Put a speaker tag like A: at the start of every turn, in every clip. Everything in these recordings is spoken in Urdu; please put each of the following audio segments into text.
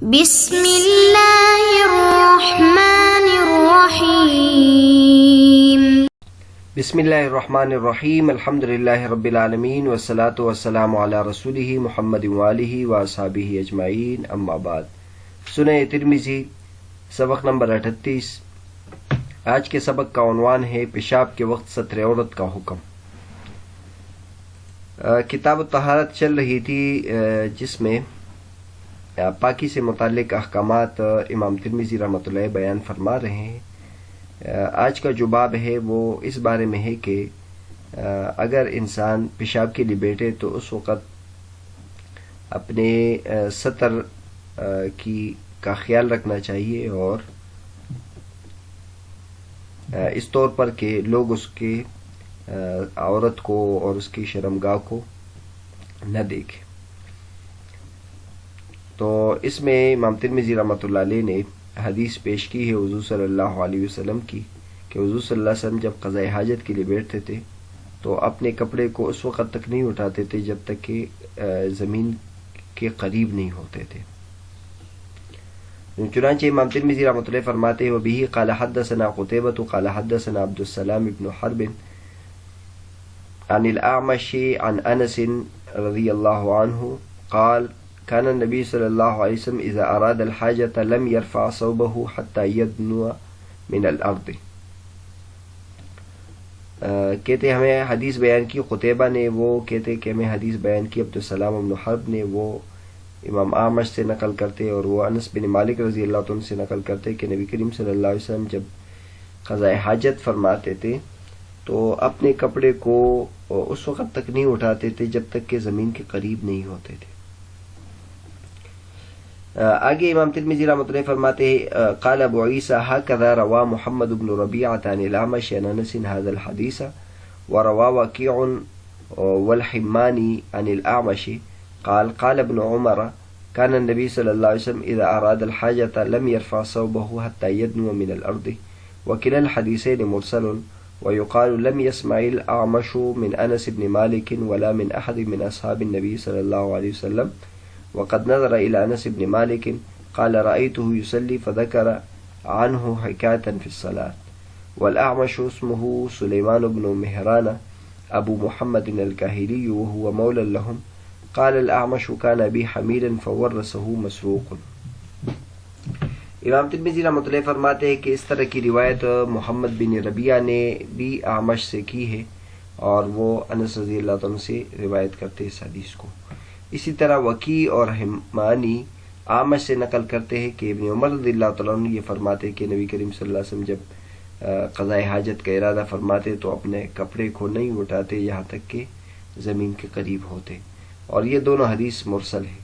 A: بسم اللہ الرحمن الرحیم
B: بسم اللہ الرحمن الرحیم الحمد للہ رب العالمین والصلاة والسلام علی رسولہ محمد وآلہ واصحابہ اجمعین اما بعد۔ سنن ترمذی سبق نمبر 38۔ آج کے سبق کا عنوان ہے پیشاب کے وقت ستر عورت کا حکم۔ کتاب الطہارت چل رہی تھی جس میں پاکی سے متعلق احکامات امام ترمذی رحمۃ اللہ بیان فرما رہے ہیں۔ آج کا جو باب ہے وہ اس بارے میں ہے کہ اگر انسان پیشاب کے لیے بیٹھے تو اس وقت اپنے ستر کا خیال رکھنا چاہیے، اور اس طور پر کہ لوگ اس کے عورت کو اور اس کی شرمگاہ کو نہ دیکھیں۔ تو اس میں امام ترمذی رحمۃ اللہ علیہ نے حدیث پیش کی ہے حضور صلی اللہ علیہ وسلم کی کہ حضور صلی اللہ علیہ وسلم جب قضاء حاجت کے لیے بیٹھتے تھے تو اپنے کپڑے کو اس وقت تک نہیں اٹھاتے تھے جب تک کہ زمین کے قریب نہیں ہوتے تھے۔ چنانچہ امام ترمذی رحمۃ اللہ فرماتے ہیں وبہ قال حدثنا قتیبۃ قال حدثنا عبد السلام بن حرب عن الاعمش عن انس رضی اللہ عنہ قال كان النبي صلی اللہ علیہ وسلم اذا اراد الحاجة لم يرفع ثوبه حتى يدنو من الارض۔ کہتے ہمیں حدیث بیان کی قتیبہ نے، وہ کہتے کہ ہمیں حدیث بیان کی عبد السلام بن حرب نے، وہ امام اعمش سے نقل کرتے، اور وہ انس بن مالک رضی اللہ عنہ سے نقل کرتے کہ نبی کریم صلی اللہ علیہ وسلم جب قضاء حاجت فرماتے تھے تو اپنے کپڑے کو اس وقت تک نہیں اٹھاتے تھے جب تک کہ زمین کے قریب نہیں ہوتے تھے۔ آگے امام ترمذی رحمۃ اللہ فرماتے ہیں قال ابو عیسیٰ هكذا روى محمد بن ربيعة عن الأعمش عن انس هذا الحديث وروى وكيع والحماني عن الأعمش قال قال ابن عمر كان النبي صلى الله عليه وسلم إذا أراد الحاجة لم يرفع ثوبه حتى يدنو من الأرض، وكلا الحديثين مرسل، ويقال لم يسمع الأعمش من أنس بن مالك ولا من أحد من أصحاب النبي صلى الله عليه وسلم، وقد نظر إلى أنس بن مالك قال رأيته يصلي فذكر عنه حكاية في الصلاة۔ والأعمش اسمه سليمان بن مهران أبو محمد الكاهلي وهو مولى لهم، قال الأعمش كان أبي حميدا فورثه مسروق۔ امام ترمذی رحمۃ اللہ فرماتے ہیں کہ اس طرح کی روایت محمد بن ربیعہ نے بھی اعمش سے کی ہے، اور وہ انس رضی اللہ عنہ سے روایت کرتے اس حدیث کو۔ اسی طرح وکیع اور حمانی اعمش سے نقل کرتے ہیں کہ ابن عمر رضی اللہ تعالیٰ عنہ یہ فرماتے کہ نبی کریم صلی اللہ علیہ وسلم جب قضاء حاجت کا ارادہ فرماتے تو اپنے کپڑے کو نہیں اٹھاتے یہاں تک کہ زمین کے قریب ہوتے، اور یہ دونوں حدیث مرسل ہیں۔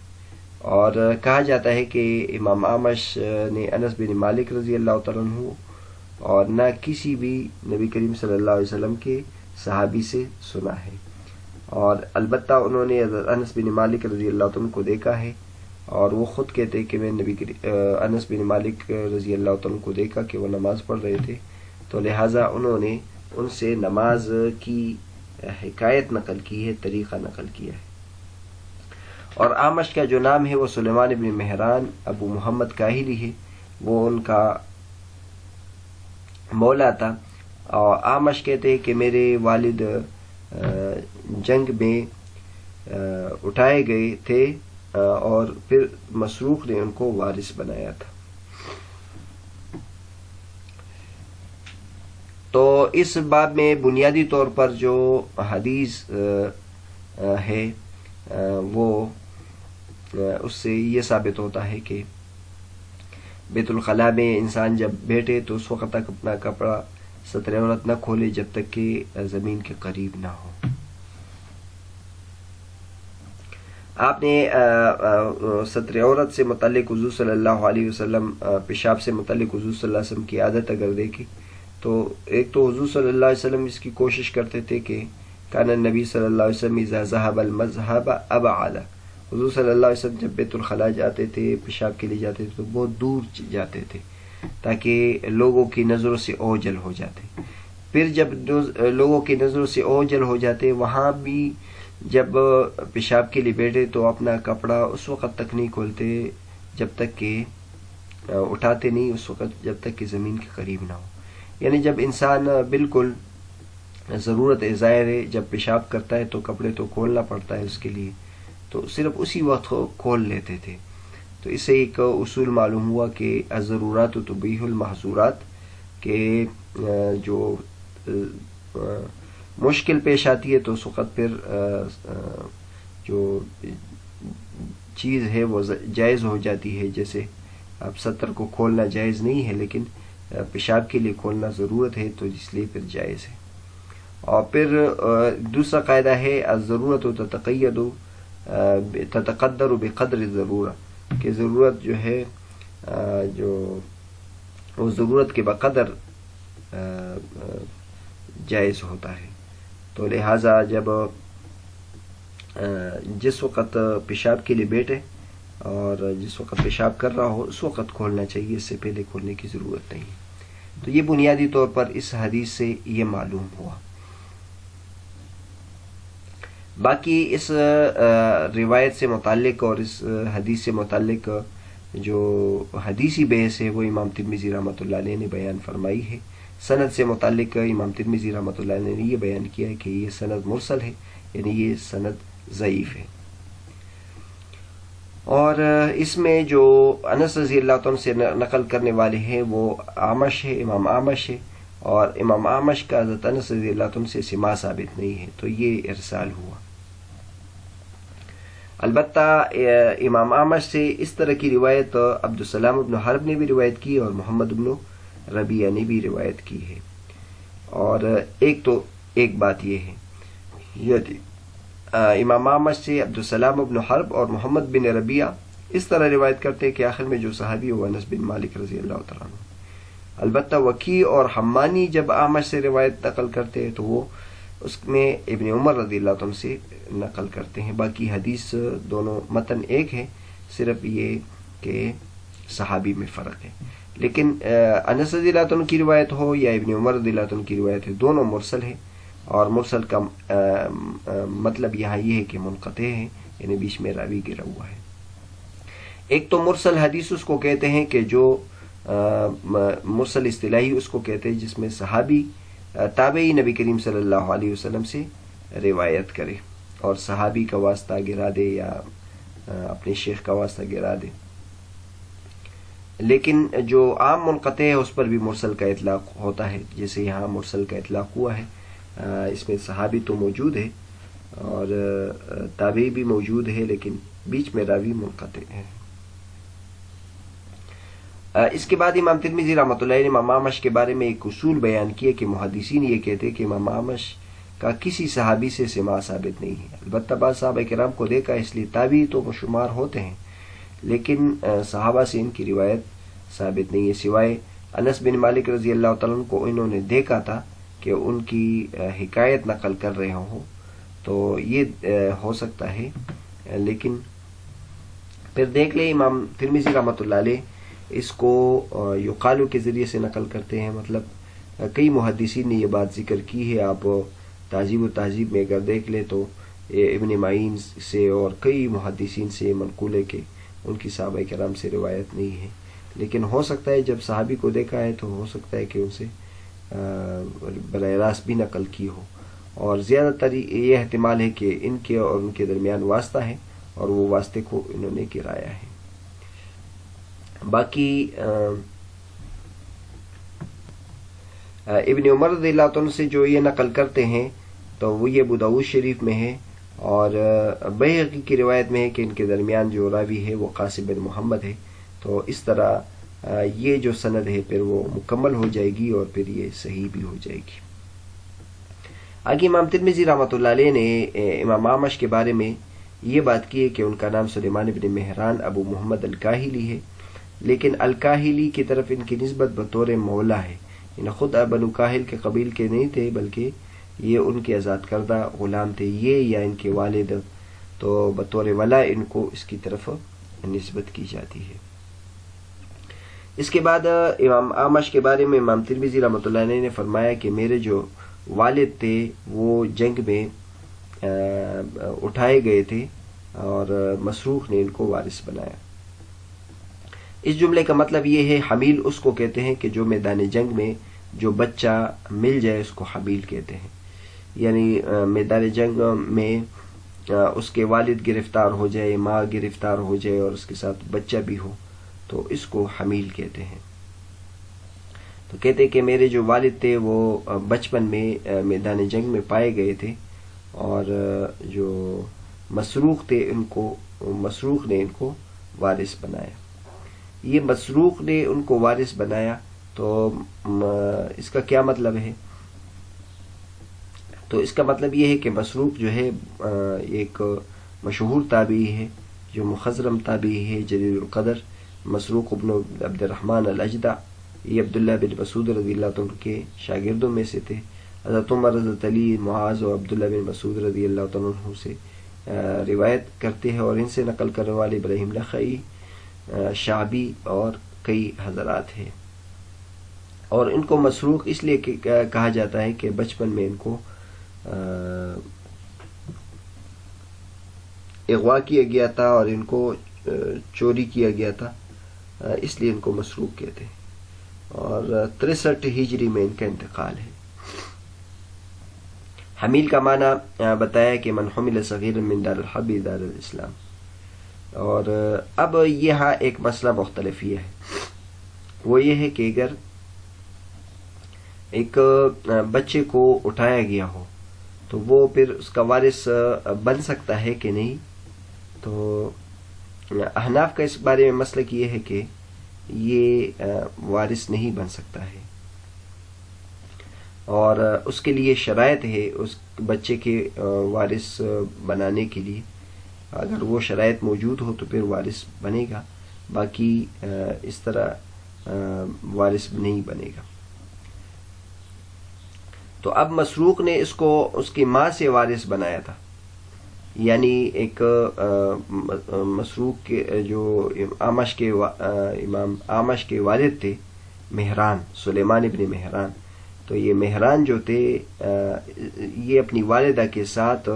B: اور کہا جاتا ہے کہ امام اعمش نے انس بن مالک رضی اللہ تعالیٰ عنہ اور نہ کسی بھی نبی کریم صلی اللہ علیہ وسلم کے صحابی سے سنا ہے، اور البتہ انہوں نے انس بن مالک رضی اللہ عنہ کو دیکھا ہے، اور وہ خود کہتے کہ میں انس بن مالک رضی اللہ عنہ کو دیکھا کہ وہ نماز پڑھ رہے تھے، تو لہٰذا انہوں نے ان سے نماز کی حکایت نقل کی ہے، طریقہ نقل کیا ہے۔ اور اعمش کا جو نام ہے وہ سلیمان بن مہران ابو محمد کاہلی ہے، وہ ان کا مولا تھا۔ اور اعمش کہتے ہیں کہ میرے والد جنگ میں اٹھائے گئے تھے، اور پھر مسروق نے ان کو وارث بنایا تھا۔ تو اس باب میں بنیادی طور پر جو حدیث ہے وہ اس سے یہ ثابت ہوتا ہے کہ بیت الخلاء میں انسان جب بیٹھے تو اس وقت تک اپنا کپڑا ستر عورت نہ کھولے جب تک کہ زمین کے قریب نہ ہو۔ آپ نے ستر عورت سے متعلق حضور صلی اللہ علیہ وسلم پیشاب سے متعلق حضور صلی اللہ علیہ وسلم کی عادت اگر دیکھی تو ایک تو حضور صلی اللہ علیہ وسلم اس کی کوشش کرتے تھے کہ کان النبی صلی اللہ علیہ وسلم اذا ذهب المذهب ابعد، حضور صلی اللہ علیہ وسلم جب بیت الخلاء جاتے تھے، پیشاب کے لیے جاتے تھے تو بہت دور جاتے تھے تاکہ لوگوں کی نظروں سے اوجل ہو جاتے۔ پھر جب لوگوں کی نظروں سے اوجل ہو جاتے وہاں بھی جب پیشاب کے لیے بیٹھے تو اپنا کپڑا اس وقت تک نہیں کھولتے جب تک کہ اٹھاتے نہیں اس وقت جب تک کہ زمین کے قریب نہ ہو. یعنی جب انسان بالکل ضرورت ظاہر ہے، جب پیشاب کرتا ہے تو کپڑے تو کھولنا پڑتا ہے اس کے لیے، تو صرف اسی وقت کھول لیتے تھے. تو اس سے ایک اصول معلوم ہوا کہ الضرورات تبیح المحظورات، کہ جو مشکل پیش آتی ہے تو اس وقت پھر جو چیز ہے وہ جائز ہو جاتی ہے. جیسے اب ستر کو کھولنا جائز نہیں ہے لیکن پیشاب کے لیے کھولنا ضرورت ہے تو اس لیے پھر جائز ہے. اور پھر دوسرا قاعدہ ہے الضرورت تتقدر بقدر الضرورہ، کہ ضرورت جو ہے جو وہ ضرورت کے بقدر جائز ہوتا ہے. تو لہٰذا جب جس وقت پیشاب کے لیے بیٹھے اور جس وقت پیشاب کر رہا ہو اس وقت کھولنا چاہیے، اس سے پہلے کھولنے کی ضرورت نہیں. تو یہ بنیادی طور پر اس حدیث سے یہ معلوم ہوا. باقی اس روایت سے متعلق اور اس حدیث سے متعلق جو حدیثی بحث ہے وہ امام ترمذی رحمۃ اللہ علیہ نے بیان فرمائی ہے. سند سے متعلق امام ترمذی رحمۃ اللہ علیہ نے یہ بیان کیا ہے کہ یہ سند مرسل ہے، یعنی یہ سند ضعیف ہے. اور اس میں جو انس رضی اللہ عنہ سے نقل کرنے والے ہیں وہ اعمش ہے، امام اعمش ہے، اور امام اعمش کا حضرت انس رضی اللہ عنہ سے سماع ثابت نہیں ہے، تو یہ ارسال ہوا. البتہ امام اعمش سے اس طرح کی روایت عبدالسلام بن حرب نے بھی روایت کی اور محمد بن ربیعہ نے بھی روایت کی ہے. اور ایک بات یہ ہے، یہ امام اعمش سے عبدالسلام بن حرب اور محمد بن ربیعہ اس طرح روایت کرتے ہیں کہ آخر میں جو صحابی ہے وہ انس بن مالک رضی اللہ تعالیٰ عنہ. البتہ وکیع اور حمانی جب اعمش سے روایت نقل کرتے ہیں تو وہ اس میں ابن عمر رضی اللہ عنہ سے نقل کرتے ہیں. باقی حدیث دونوں متن ایک ہے، صرف یہ کہ صحابی میں فرق ہے. لیکن انس رضی اللہ عنہ کی روایت ہو یا ابن عمر رضی اللہ عنہ کی روایت ہے، دونوں مرسل ہے. اور مرسل کا مطلب یہاں یہ ہے کہ منقطع ہے، یعنی بیچ میں راوی گرا ہوا ہے. ایک تو مرسل حدیث اس کو کہتے ہیں کہ جو مرسل اصطلاحی اس کو کہتے ہیں جس میں صحابی تابعی نبی کریم صلی اللہ علیہ وسلم سے روایت کرے اور صحابی کا واسطہ گرا دے یا اپنے شیخ کا واسطہ گرا دے. لیکن جو عام منقطع ہے اس پر بھی مرسل کا اطلاق ہوتا ہے، جیسے یہاں مرسل کا اطلاق ہوا ہے. اس میں صحابی تو موجود ہے اور تابعی بھی موجود ہے لیکن بیچ میں راوی منقطع ہے. اس کے بعد امام ترمذی رحمۃ اللہ علیہ نے امام اعمش کے بارے میں ایک اصول بیان کیا کہ محدثین یہ کہتے ہیں کہ امام اعمش کا کسی صحابی سے سماع ثابت نہیں ہے. البتہ بعض صحابہ کرام کو دیکھا، اس لیے تابعی تو شمار ہوتے ہیں لیکن صحابہ سے ان کی روایت ثابت نہیں ہے، سوائے انس بن مالک رضی اللہ تعالیٰ عنہ کو انہوں نے دیکھا تھا کہ ان کی حکایت نقل کر رہے ہوں تو یہ ہو سکتا ہے. لیکن پھر دیکھ لیں امام ترمذی رحمۃ اللہ علیہ اس کو یقالو کے ذریعے سے نقل کرتے ہیں، مطلب کئی محدثین نے یہ بات ذکر کی ہے. آپ تہذیب و تہذیب میں اگر دیکھ لیں تو ابن معین سے اور کئی محدثین سے منقول ہے کہ ان کی صحابہ کرام سے روایت نہیں ہے. لیکن ہو سکتا ہے جب صحابی کو دیکھا ہے تو ہو سکتا ہے کہ ان سے براہ راست بھی نقل کی ہو. اور زیادہ تر یہ احتمال ہے کہ ان کے اور ان کے درمیان واسطہ ہے اور وہ واسطے کو انہوں نے گرایا ہے. باقی ابن عمر رضی اللہ عنہ سے جو یہ نقل کرتے ہیں تو وہ یہ ابو داؤد شریف میں ہے اور بیہقی کی روایت میں ہے کہ ان کے درمیان جو راوی ہے وہ قاسم بن محمد ہے. تو اس طرح یہ جو سند ہے پھر وہ مکمل ہو جائے گی اور پھر یہ صحیح بھی ہو جائے گی. آگے امام ترمذی رحمۃ اللہ علیہ نے امام اعمش کے بارے میں یہ بات کی ہے کہ ان کا نام سلیمان بن مہران ابو محمد الکاہلی ہے، لیکن الکاہلی کی طرف ان کی نسبت بطور مولا ہے. خود بنو کاہل کے قبیل کے نہیں تھے بلکہ یہ ان کے آزاد کردہ غلام تھے، یہ یا ان کے والد، تو بطور ولا ان کو اس کی طرف نسبت کی جاتی ہے. اس کے بعد امام اعمش کے بارے میں امام ترمذی رحمۃ اللہ علیہ نے فرمایا کہ میرے جو والد تھے وہ جنگ میں اٹھائے گئے تھے اور مسروق نے ان کو وارث بنایا. اس جملے کا مطلب یہ ہے حمیل اس کو کہتے ہیں کہ جو میدان جنگ میں جو بچہ مل جائے اس کو حمیل کہتے ہیں. یعنی میدان جنگ میں اس کے والد گرفتار ہو جائے، ماں گرفتار ہو جائے اور اس کے ساتھ بچہ بھی ہو تو اس کو حمیل کہتے ہیں. تو کہتے کہ میرے جو والد تھے وہ بچپن میں میدان جنگ میں پائے گئے تھے اور جو مسروق تھے مسروق نے ان کو وارث بنایا. یہ مسروق نے ان کو وارث بنایا تو اس کا کیا مطلب ہے؟ تو اس کا مطلب یہ ہے کہ مسروق جو ہے ایک مشہور تابعی ہے جو مخضرم تابعی ہے، جلیل القدر. مسروق ابن عبد الرحمن الاجدع یہ عبداللہ بن مسعود رضی اللہ عنہ کے شاگردوں میں سے تھے. حضرت عمر، حضرت علی، معاذ اور عبداللہ بن مسعود رضی اللہ عنہ سے روایت کرتے ہیں اور ان سے نقل کرنے والے ابراہیم نخعی، شعبی اور کئی حضرات ہیں. اور ان کو مسروق اس لیے کہا جاتا ہے کہ بچپن میں ان کو اغوا کیا گیا تھا اور ان کو چوری کیا گیا تھا، اس لیے ان کو مسروق کہتے ہیں. اور 63 ہجری میں ان کا انتقال ہے. حمیل کا معنی بتایا کہ من حمل صغیر من دار الحرب دار الاسلام. اور اب یہاں ایک مسئلہ مختلف یہ ہے، وہ یہ ہے کہ اگر ایک بچے کو اٹھایا گیا ہو تو وہ پھر اس کا وارث بن سکتا ہے کہ نہیں. تو احناف کا اس بارے میں مسلک یہ ہے کہ یہ وارث نہیں بن سکتا ہے اور اس کے لیے شرائط ہے اس بچے کے وارث بنانے کے لیے. اگر وہ شرائط موجود ہو تو پھر وارث بنے گا، باقی اس طرح وارث نہیں بنے گا. تو اب مسروق نے اس کو اس کی ماں سے وارث بنایا تھا. یعنی ایک مسروق کے جو امام اعمش کے والد تھے مہران، سلیمان ابن مہران. تو یہ مہران جو تھے یہ اپنی والدہ کے ساتھ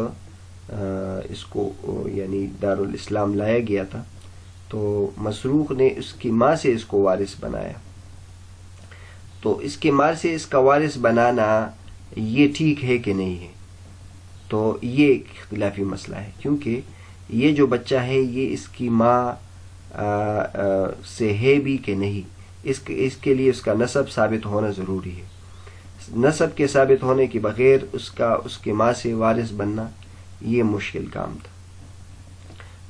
B: اس کو یعنی دارالاسلام لایا گیا تھا. تو مسروق نے اس کی ماں سے اس کو وارث بنایا. تو اس کی ماں سے اس کا وارث بنانا یہ ٹھیک ہے کہ نہیں ہے؟ تو یہ ایک اختلافی مسئلہ ہے، کیونکہ یہ جو بچہ ہے یہ اس کی ماں سے ہے بھی کہ نہیں. اس کے لیے اس کا نسب ثابت ہونا ضروری ہے. نسب کے ثابت ہونے کے بغیر اس کی ماں سے وارث بننا یہ مشکل کام تھا.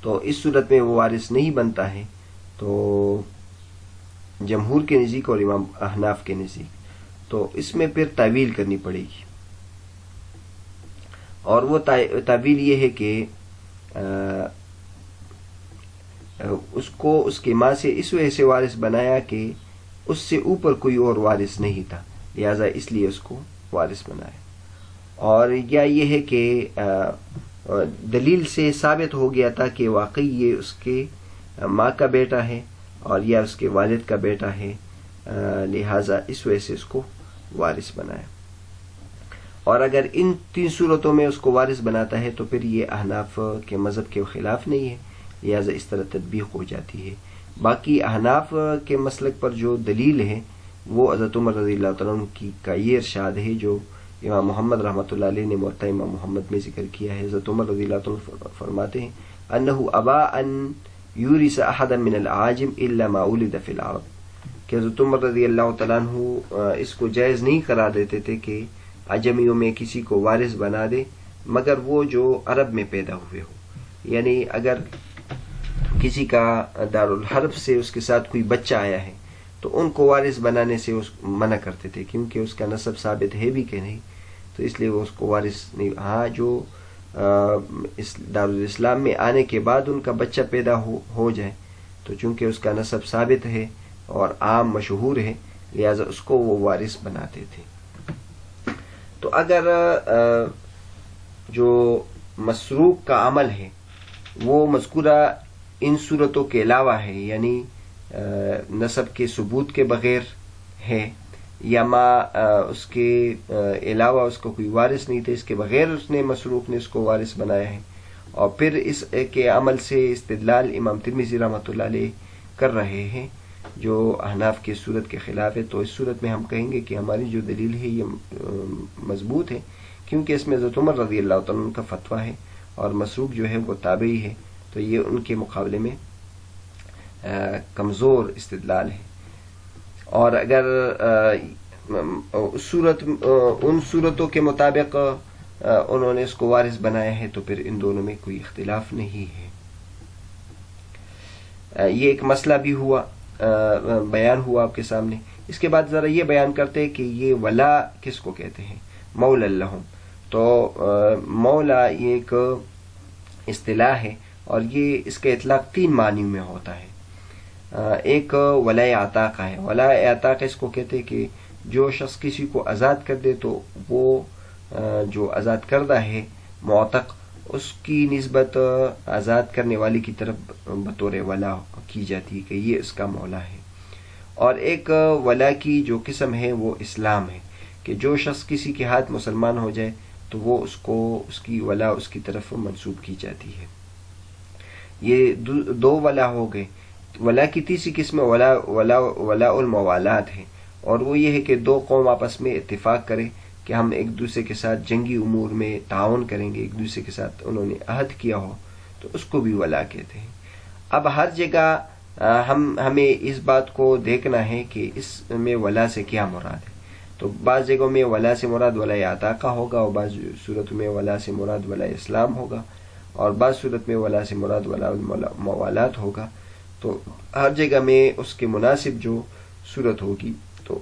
B: تو اس صورت میں وہ وارث نہیں بنتا ہے. تو جمہور کے نزدیک اور امام احناف کے نزدیک تو اس میں پھر تعویل کرنی پڑے گی. اور وہ تعویل یہ ہے کہ اس کو اس کی ماں سے اس وجہ سے وارث بنایا کہ اس سے اوپر کوئی اور وارث نہیں تھا، لہذا اس لیے اس کو وارث بنایا. اور یا یہ ہے کہ دلیل سے ثابت ہو گیا تھا کہ واقعی یہ اس کے ماں کا بیٹا ہے اور یا اس کے والد کا بیٹا ہے، لہذا اس وجہ سے اس کو وارث بنایا. اور اگر ان 3 صورتوں میں اس کو وارث بناتا ہے تو پھر یہ احناف کے مذہب کے خلاف نہیں ہے، لہذا اس طرح تطبیق ہو جاتی ہے. باقی احناف کے مسلک پر جو دلیل ہے وہ حضرت عمر رضی اللہ عنہ کا یہ ارشاد ہے جو امام محمد رحمۃ اللہ علیہ نے موطأ امام محمد میں ذکر کیا ہے. حضرت عمر رضی اللہ عنہ فرماتے ہیں انہ ابا ان یورث احدا من العاجم الا ما ولد فی العرب، کہ حضرت عمر رضی اللہ تعالیٰ عنہ اس کو جائز نہیں قرار دیتے تھے کہ عجمیوں میں کسی کو وارث بنا دے مگر وہ جو عرب میں پیدا ہوئے ہو. یعنی اگر کسی کا دارالحرب سے اس کے ساتھ کوئی بچہ آیا ہے تو ان کو وارث بنانے سے منع کرتے تھے، کیونکہ اس کا نسب ثابت ہے بھی کہ نہیں، تو اس لیے وہ اس کو وارث نہیں. ہاں جو اس دارالاسلام میں آنے کے بعد ان کا بچہ پیدا ہو جائے تو چونکہ اس کا نسب ثابت ہے اور عام مشہور ہے لہذا اس کو وہ وارث بناتے تھے. تو اگر جو مسروق کا عمل ہے وہ مذکورہ ان صورتوں کے علاوہ ہے، یعنی نسب کے ثبوت کے بغیر ہے یا اس کے علاوہ اس کو کوئی وارث نہیں تھا، اس کے بغیر اس نے مسروق نے اس کو وارث بنایا ہے، اور پھر اس کے عمل سے استدلال امام ترمذی رحمۃ اللہ علیہ کر رہے ہیں، جو احناف کی صورت کے خلاف ہے، تو اس صورت میں ہم کہیں گے کہ ہماری جو دلیل ہے یہ مضبوط ہے، کیونکہ اس میں حضرت عمر رضی اللہ تعالیٰ عنہ کا فتویٰ ہے اور مسروق جو ہے وہ تابعی ہے، تو یہ ان کے مقابلے میں کمزور استدلال ہے. اور اگر ان صورتوں کے مطابق انہوں نے اس کو وارث بنایا ہے تو پھر ان دونوں میں کوئی اختلاف نہیں ہے. یہ ایک مسئلہ بھی ہوا، بیان ہوا آپ کے سامنے. اس کے بعد ذرا یہ بیان کرتے ہیں کہ یہ ولا کس کو کہتے ہیں، مولا لہم. تو مولا یہ ایک اصطلاح ہے اور یہ اس کا اطلاق 3 معنی میں ہوتا ہے. ایک ولا عتاقہ ہے. ولا عتاقہ اس کو کہتے ہیں کہ جو شخص کسی کو آزاد کر دے تو وہ جو آزاد کردہ ہے معتق، اس کی نسبت آزاد کرنے والے کی طرف بطور ولا کی جاتی ہے کہ یہ اس کا مولا ہے. اور ایک ولا کی جو قسم ہے وہ اسلام ہے، کہ جو شخص کسی کے ہاتھ مسلمان ہو جائے تو وہ اس کی ولا اس کی طرف منسوب کی جاتی ہے. یہ 2 ولا ہو گئے. ولا کی تیسری قسم ولا الموالات ہے، اور وہ یہ ہے کہ 2 قوم آپس میں اتفاق کرے کہ ہم ایک دوسرے کے ساتھ جنگی امور میں تعاون کریں گے، ایک دوسرے کے ساتھ انہوں نے عہد کیا ہو تو اس کو بھی ولا کہتے ہیں. اب ہر جگہ ہمیں اس بات کو دیکھنا ہے کہ اس میں ولا سے کیا مراد ہے. تو بعض جگہوں میں ولا سے مراد ولا عتاقہ ہوگا، اور بعض صورت میں ولا سے مراد ولا اسلام ہوگا، اور بعض صورت میں ولا سے مراد ولا موالات ہوگا. تو ہر جگہ میں اس کے مناسب جو صورت ہوگی تو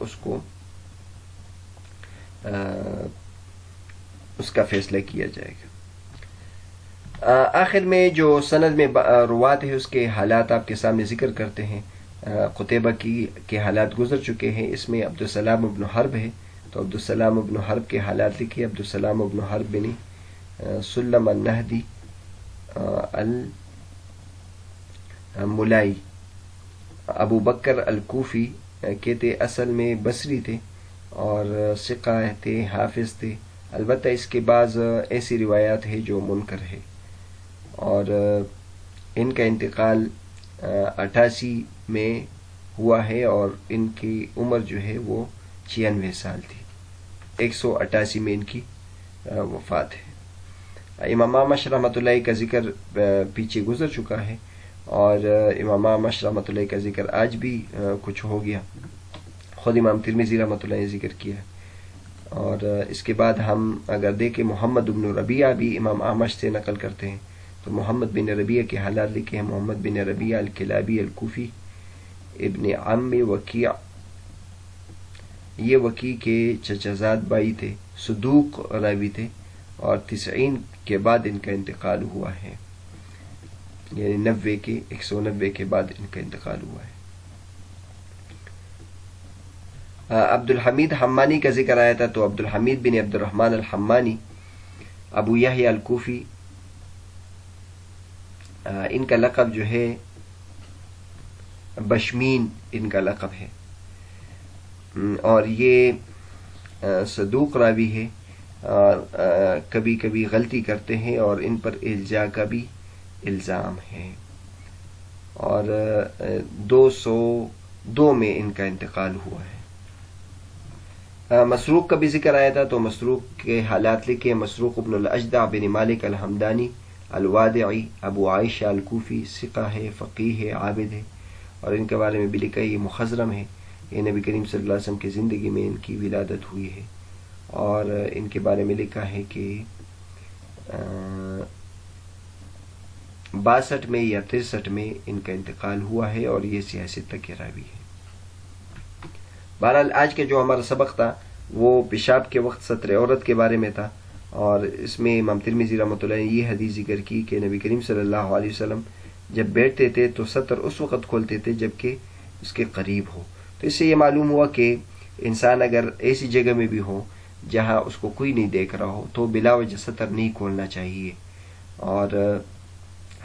B: اس کا فیصلہ کیا جائے گا. آخر میں جو سند میں روات ہے اس کے حالات آپ کے سامنے ذکر کرتے ہیں. قتیبہ کے حالات گزر چکے ہیں. اس میں عبدالسلام ابن حرب ہے، تو عبدالسلام ابن حرب کے حالات لکھے. عبدالسلام ابن حرب بن سلم النہدی الملائی ابو بکر الکوفی کہتے اصل میں بصری تھے اور ثقہ تھے، حافظ تھے. البتہ اس کے بعض ایسی روایات ہیں جو منکر ہے، اور ان کا انتقال 88 میں ہوا ہے اور ان کی عمر جو ہے وہ 96 سال تھی. 188 میں ان کی وفات ہے. امام احمد رحمۃ اللہ کا ذکر پیچھے گزر چکا ہے، اور امام احمد رحمۃ اللہ کا ذکر آج بھی کچھ ہو گیا. خود امام ترمذی رحمۃ اللہ نے ذکر کیا ہے. اور اس کے بعد ہم اگر دیکھیں محمد بن ربیعہ بھی امام احمد سے نقل کرتے ہیں، تو محمد بن ربیعہ کے حالات لکھے ہیں. محمد بن ربیعہ الکلابی الکوفی ابن عم وکیع، یہ وکیع کے چچا زاد بھائی تھے، صدوق راوی تھے، اور 90 کے بعد ان کا انتقال ہوا ہے، یعنی 190 کے بعد ان کا انتقال ہوا ہے. عبد الحمید حمانی کا ذکر آیا تھا، تو عبد الحمید بن عبد الرحمن الحمانی ابو یحییٰ الکوفی، ان کا لقب جو ہے بشمین ان کا لقب ہے، اور یہ صدوق راوی ہے، اور کبھی کبھی غلطی کرتے ہیں اور ان پر الجا کا بھی الزام ہے. اور 202 میں ان کا انتقال ہوا ہے. مسروق کا بھی ذکر آیا تھا، تو مسروق کے حالات لکھے. مسروق ابن الاجدع بن مالک الحمدانی الوادعی ابو عائشہ الکوفی، ثقہ ہے، فقیہ ہے، عابد ہے، اور ان کے بارے میں بھی لکھا ہے یہ مخضرم ہے. یہ نبی کریم صلی اللہ علیہ وسلم کی زندگی میں ان کی ولادت ہوئی ہے، اور ان کے بارے میں لکھا ہے کہ 62 میں یا 63 میں ان کا انتقال ہوا ہے، اور یہ سیاست کے راوی ہے. بہرحال آج کا جو ہمارا سبق تھا وہ پیشاب کے وقت ستر عورت کے بارے میں تھا، اور اس میں امام ترمذی رحمۃ اللہ نے یہ حدیث ذکر کی کہ نبی کریم صلی اللہ علیہ وسلم جب بیٹھتے تھے تو ستر اس وقت کھولتے تھے جبکہ اس کے قریب ہو. تو اس سے یہ معلوم ہوا کہ انسان اگر ایسی جگہ میں بھی ہو جہاں اس کو کوئی نہیں دیکھ رہا ہو تو بلا وجہ ستر نہیں کھولنا چاہیے، اور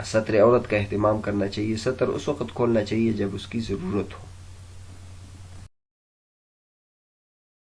B: ستر عورت کا اہتمام کرنا چاہیے. ستر اس وقت کھولنا چاہیے جب اس کی ضرورت ہو.